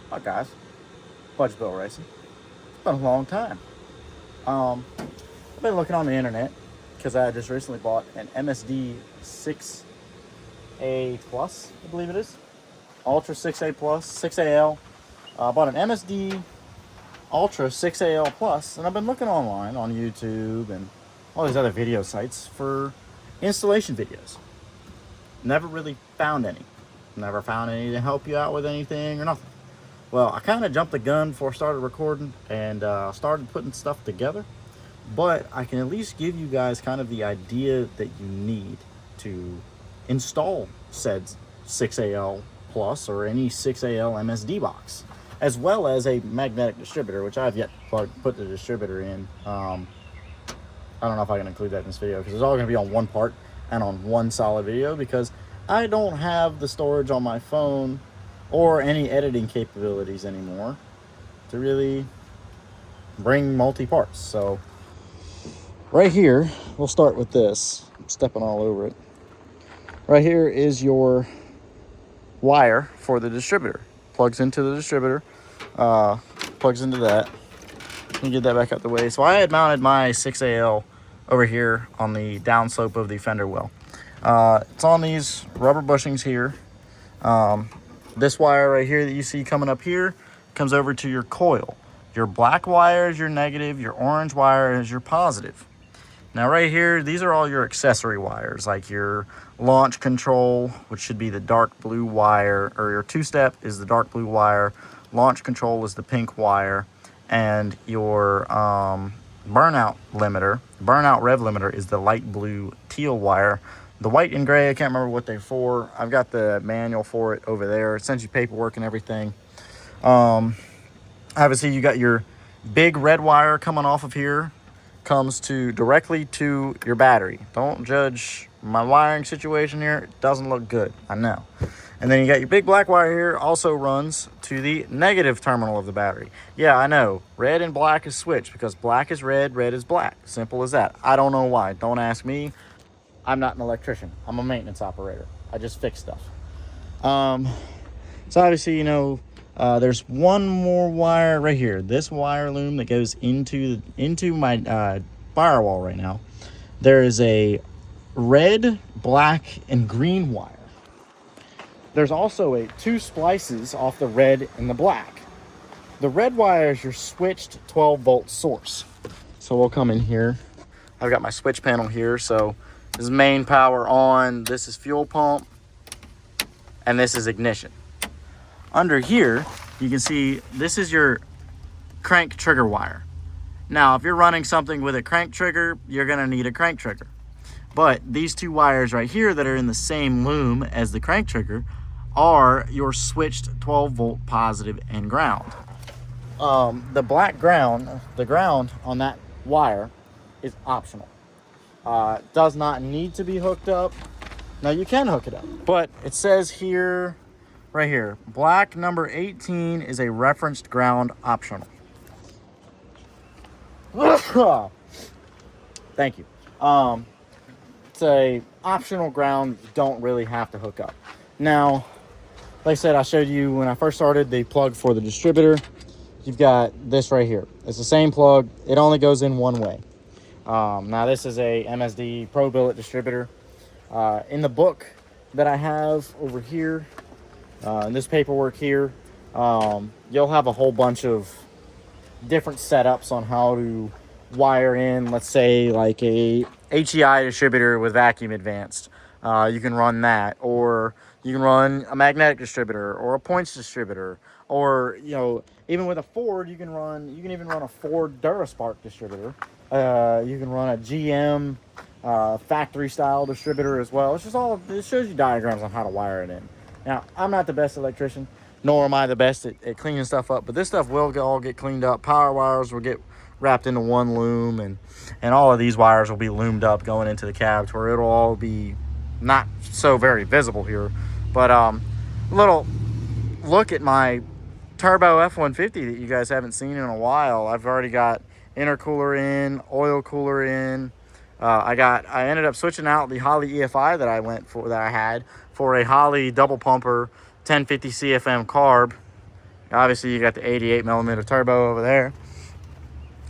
Hi guys, Budge Bill Racing. It's been a long time. I've been looking on the internet because I just recently bought an MSD 6A Plus, I believe it is. Ultra 6A Plus, 6AL. I bought an MSD Ultra 6AL Plus, and I've been looking online on YouTube and all these other video sites for installation videos. Never really found any. Never found any to help you out with anything or nothing. Well, I kind of jumped the gun before I started recording and started putting stuff together. But I can at least give you guys kind of the idea that you need to install said 6AL Plus or any 6AL MSD box, as well as a magnetic distributor, which I've yet to put the distributor in. I don't know if I can include that in this video because it's all going to be on one part and on one solid video because I don't have the storage on my phone or any editing capabilities anymore to really bring multi-parts. So right here, we'll start with this. I'm stepping all over it. Right here is your wire for the distributor. Plugs into the distributor, plugs into that. Let me get that back out the way. So I had mounted my 6AL over here on the downslope of the fender well. It's on these rubber bushings here. This wire right here that you see coming up here comes over to your coil. Your black wire is your negative, your orange wire is your positive. Now right here, these are all your accessory wires, like your launch control, which should be the dark blue wire, or your two-step is the dark blue wire, launch control is the pink wire, and your burnout rev limiter is the light blue teal wire. The white and gray, I can't remember what they're for. I've got the manual for it over there. It sends you paperwork and everything. Obviously, you got your big red wire coming off of here. Comes to directly to your battery. Don't judge my wiring situation here. It doesn't look good, I know. And then you got your big black wire here, also runs to the negative terminal of the battery. Yeah, I know, red and black is switched because black is red, red is black. Simple as that. I don't know why. Don't ask me. I'm not an electrician. I'm a maintenance operator. I just fix stuff. So obviously, you know, there's one more wire right here. This wire loom that goes into my firewall right now. There is a red, black, and green wire. There's also two splices off the red and the black. The red wire is your switched 12-volt source. So we'll come in here. I've got my switch panel here. So this is main power on. This is fuel pump. And this is ignition. Under here, you can see this is your crank trigger wire. Now, if you're running something with a crank trigger, you're going to need a crank trigger. But these two wires right here that are in the same loom as the crank trigger are your switched 12-volt positive and ground. The black ground, the ground on that wire is optional. Does not need to be hooked up. Now, you can hook it up, but it says here, right here, black number 18 is a referenced ground optional. Thank you. It's a optional ground you don't really have to hook up. Now, like I said, I showed you when I first started the plug for the distributor. You've got this right here. It's the same plug. It only goes in one way. Now, this is a MSD Pro Billet distributor. In the book that I have over here, in this paperwork here, you'll have a whole bunch of different setups on how to wire in, let's say, like a HEI distributor with vacuum advanced. You can run that, or you can run a magnetic distributor or a points distributor, or, you know, even with a Ford, you can even run a Ford Duraspark distributor. You can run a GM factory style distributor as well. It shows you diagrams on how to wire it in. Now, I'm not the best electrician, nor am I the best at cleaning stuff up, but this stuff will all get cleaned up. Power wires will get wrapped into one loom, and all of these wires will be loomed up going into the cab to where it'll all be not so very visible here. But little look at my turbo F-150 that you guys haven't seen in a while. I've already got intercooler in, oil cooler in. I ended up switching out the Holley EFI that I had for a Holley double pumper 1050 CFM carb. Obviously, you got the 88mm turbo over there.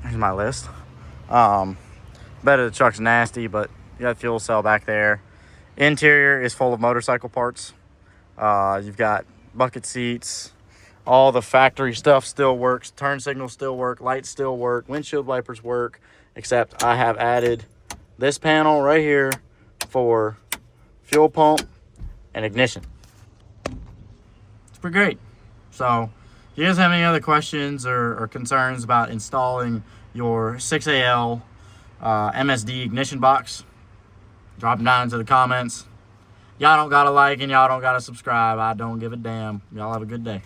Here's my list. Better the truck's nasty, but you got fuel cell back there. Interior is full of motorcycle parts. You've got bucket seats. All the factory stuff still works. Turn signals still work. Lights still work. Windshield wipers work. Except I have added this panel right here for fuel pump and ignition. It's pretty great. So if you guys have any other questions or concerns about installing your 6AL MSD ignition box, drop them down into the comments. Y'all don't gotta like and y'all don't gotta subscribe. I don't give a damn. Y'all have a good day.